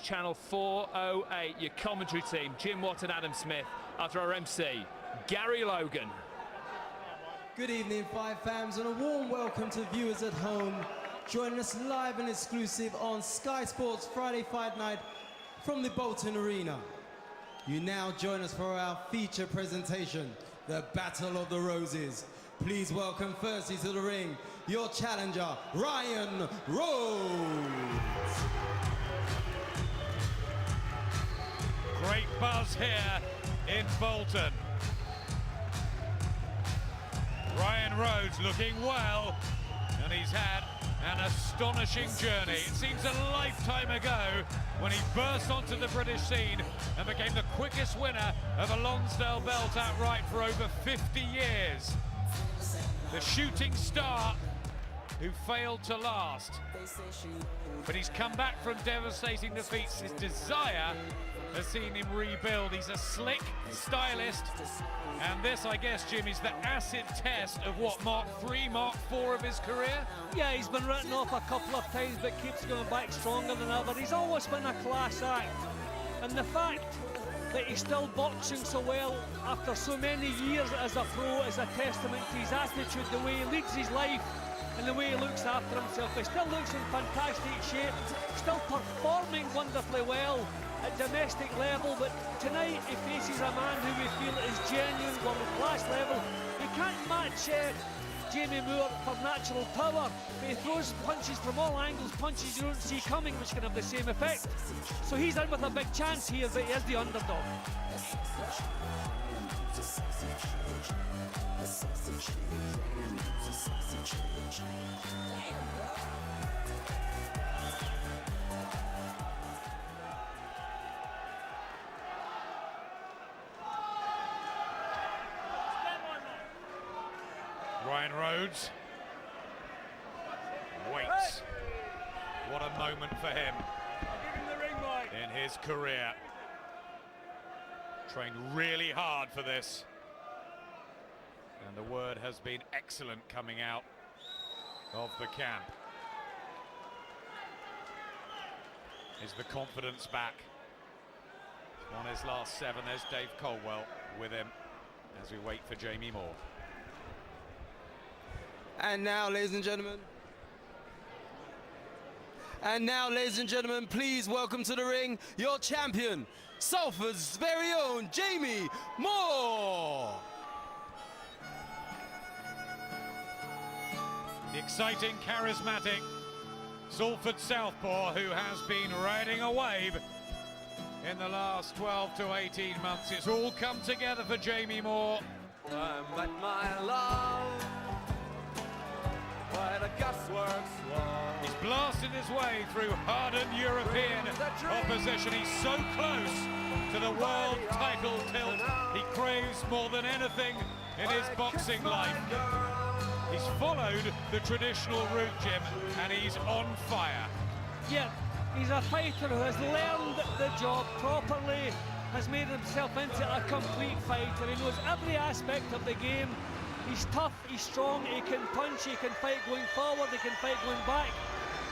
Channel 408, your commentary team, Jim Watt and Adam Smith, after our MC, Gary Logan. Good evening, Five Fams, and a warm welcome to viewers at home, joining us live and exclusive on Sky Sports Friday Fight Night from the Bolton Arena. You now join us for our feature presentation, the Battle of the Roses. Please welcome firstly to the ring, your challenger, Ryan Rhodes. Great buzz here in Bolton. Ryan Rhodes looking well, and he's had an astonishing journey. It seems a lifetime ago when he burst onto the British scene and became the quickest winner of a Lonsdale belt outright for over 50 years. The shooting star who failed to last. But he's come back from devastating defeats. His desire has seen him rebuild. He's a slick stylist. And this, I guess, Jim, is the acid test of what, Mark 3, Mark 4 of his career? Yeah, he's been written off a couple of times, but keeps going back stronger than ever. He's always been a class act. And the fact that he's still boxing so well after so many years as a pro is a testament to his attitude, the way he leads his life and the way he looks after himself. He still looks in fantastic shape, still performing wonderfully well at domestic level, but tonight he faces a man who we feel is genuine world-class level. He can't match Jamie Moore for natural power, but he throws punches from all angles, punches you don't see coming, which can have the same effect. So he's in with a big chance here, but he is the underdog. Ryan Rhodes waits. What a moment for him in his career. Trained really hard for this. And the word has been excellent coming out of the camp. Is the confidence back? On his last 7, there's Dave Colwell with him as we wait for Jamie Moore. And now, ladies and gentlemen, please welcome to the ring your champion, Salford's very own Jamie Moore. The exciting, charismatic Salford southpaw who has been riding a wave in the last 12 to 18 months. It's all come together for Jamie Moore. But my love, why the gas works slow. He's blasted his way through hardened European opposition. He's so close to the world title tilt. He craves more than anything in his boxing life. He's followed the traditional route, Jim, and he's on fire. Yeah, he's a fighter who has learned the job properly, has made himself into a complete fighter. He knows every aspect of the game. He's tough, he's strong, he can punch, he can fight going forward, he can fight going back.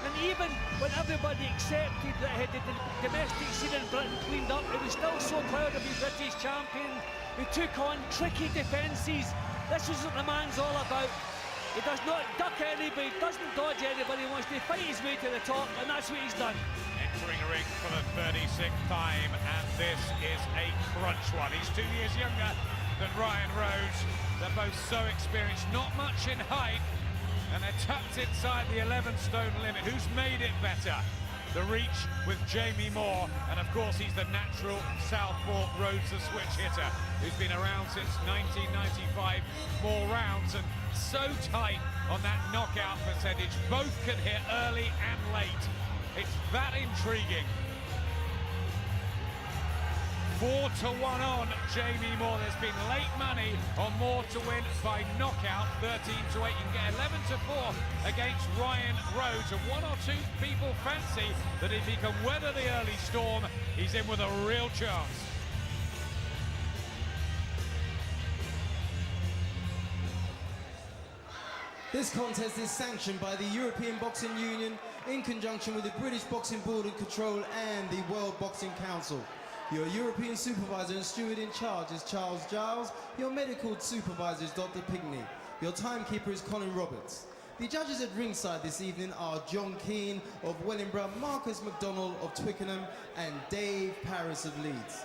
And even when everybody accepted that he had the domestic scene in Britain cleaned up, he was still so proud of his British champion. He took on tricky defences. This is what the man's all about. He does not duck anybody, doesn't dodge anybody, he wants to fight his way to the top, and that's what he's done. Entering a ring for the 36th time, and this is a crunch one. He's 2 years younger than Ryan Rhodes. They're both so experienced, not much in height, and they're tucked inside the 11-stone limit. Who's made it better? The reach with Jamie Moore, and of course he's the natural southpaw Rhodes, the switch hitter, who's been around since 1995, more rounds, and so tight on that knockout percentage. Both can hit early and late. It's that intriguing. 4-1 on Jamie Moore. There's been late money on Moore to win by knockout, 13-8. You can get 11-4 against Ryan Rhodes. And one or two people fancy that if he can weather the early storm, he's in with a real chance. This contest is sanctioned by the European Boxing Union in conjunction with the British Boxing Board and Control and the World Boxing Council. Your European supervisor and steward in charge is Charles Giles. Your medical supervisor is Dr. Pigney. Your timekeeper is Colin Roberts. The judges at ringside this evening are John Keane of Wellingborough, Marcus McDonald of Twickenham, and Dave Paris of Leeds.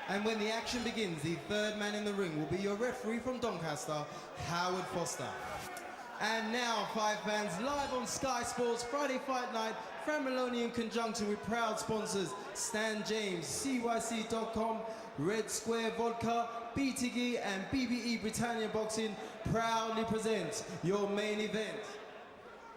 And when the action begins, the third man in the ring will be your referee from Doncaster, Howard Foster. And now, Five Fans, live on Sky Sports Friday Fight Night, Fran Maloney in conjunction with proud sponsors Stan James, CYC.com, Red Square Vodka, BTG and BBE Britannia Boxing proudly present your main event.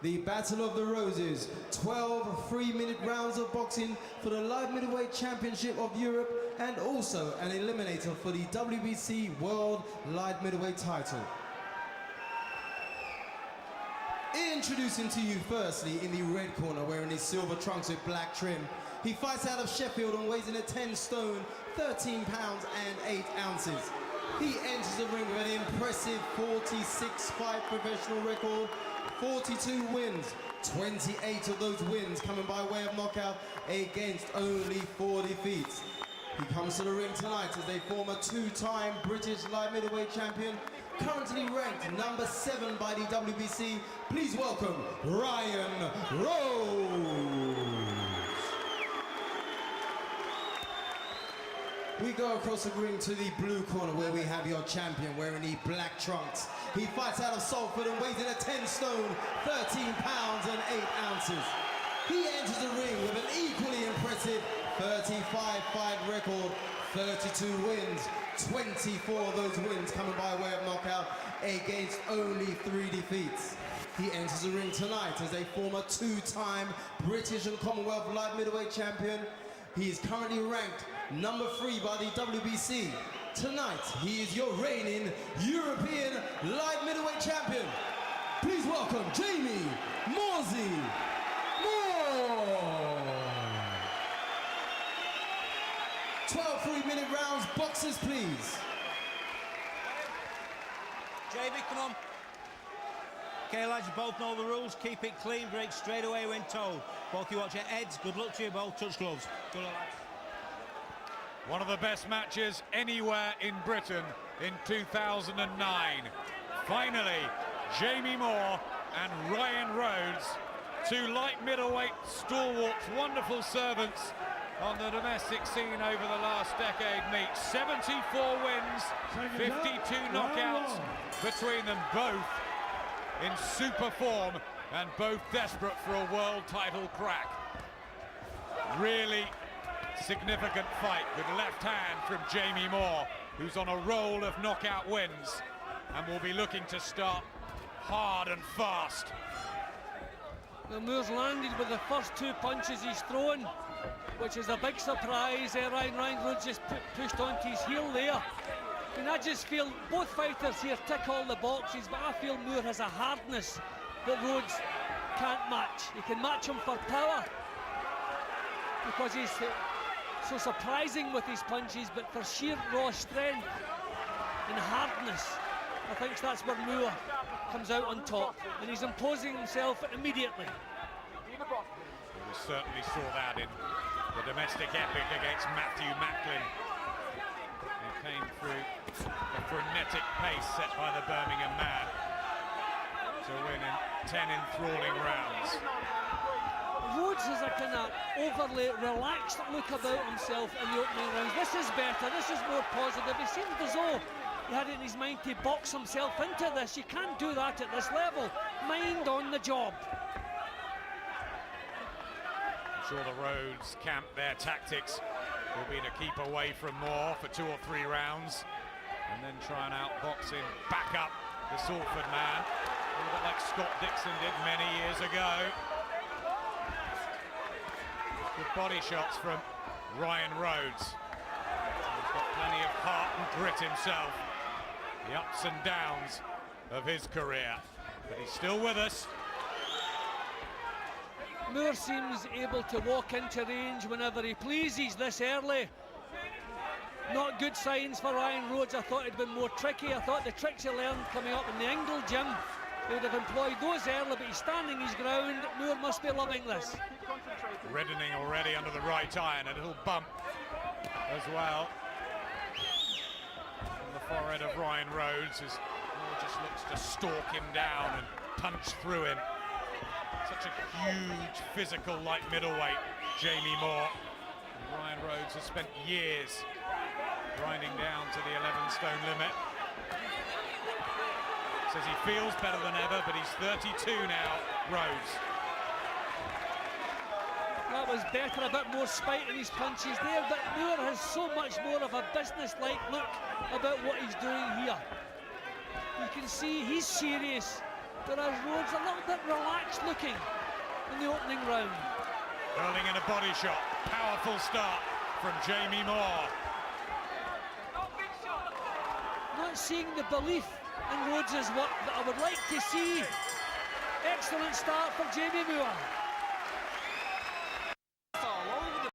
The Battle of the Roses, 12 3-minute rounds of boxing for the live middleweight championship of Europe and also an eliminator for the WBC World Light Middleweight title. Introducing to you firstly in the red corner, wearing his silver trunks with black trim. He fights out of Sheffield and weighs in at 10 stone, 13 pounds and 8 ounces. He enters the ring with an impressive 46 fight professional record, 42 wins, 28 of those wins coming by way of knockout against only 4 defeats. He comes to the ring tonight as a former 2-time British light middleweight champion, currently ranked number 7 by the WBC. Please welcome Ryan Rhodes. We go across the ring to the blue corner where we have your champion wearing the black trunks. He fights out of Salford and weighs in at 10 stone, 13 pounds and 8 ounces. He enters the ring with an equally impressive 35 fight record, 32 wins, 24 of those wins coming by way of knockout against only 3 defeats. He enters the ring tonight as a former 2-time British and Commonwealth light middleweight champion. He is currently ranked number 3 by the WBC. Tonight, he is your reigning European light middleweight champion. Please welcome Jamie Morsey Moore. 12 3-minute rounds, boxers please. Jamie, come on. Okay, lads, you both know the rules. Keep it clean, break straight away when told. Both you watch your heads. Good luck to you both. Touch gloves. Good luck, lads. One of the best matches anywhere in Britain in 2009. Finally, Jamie Moore and Ryan Rhodes, 2 light middleweight stalwarts, wonderful servants on the domestic scene over the last decade meet. 74 wins, 52 knockouts between them, both in super form and both desperate for a world title crack. Really significant fight with left hand from Jamie Moore, who's on a roll of knockout wins and will be looking to start hard and fast. Well, Moore's landed with the first 2 punches he's thrown, which is a big surprise. Ryan Rhodes just pushed onto his heel there. And I just feel both fighters here tick all the boxes, but I feel Moore has a hardness that Rhodes can't match. He can match him for power because he's so surprising with his punches, but for sheer raw strength and hardness, I think that's where Moore comes out on top, and he's imposing himself immediately. We certainly saw that in the domestic epic against Matthew Macklin. He came through the frenetic pace set by the Birmingham man to win in 10 enthralling rounds. Rhodes has a kind of overly relaxed look about himself in the opening rounds. This is better, this is more positive. He seemed as though he had it in his mind to box himself into this. You can't do that at this level. Mind on the job. I'm sure the Rhodes camp, their tactics will be to keep away from Moore for 2 or 3 rounds and then try and outbox him back up the Salford man, a little bit like Scott Dixon did many years ago. Good body shots from Ryan Rhodes. He's got plenty of heart and grit himself. The ups and downs of his career, but he's still with us. Moore seems able to walk into range whenever he pleases this early. Not good signs for Ryan Rhodes. I thought it'd been more tricky. I thought the tricks he learned coming up in the Ingle gym He would have employed those early, but he's standing his ground. Moore must be loving this. Reddening already under the right iron, a little bump as well on the forehead of Ryan Rhodes as Moore just looks to stalk him down and punch through him. Such a huge physical light middleweight, Jamie Moore. And Ryan Rhodes has spent years grinding down to the 11-stone limit. Says he feels better than ever, but he's 32 now, Rhodes. That was better, a bit more spite in his punches there, but Moore has so much more of a business-like look about what he's doing here. You can see he's serious, whereas Rhodes a little bit relaxed looking in the opening round. Hurling in a body shot, powerful start from Jamie Moore. Not seeing the belief in Rhodes' work that I would like to see. Excellent start for Jamie Moore.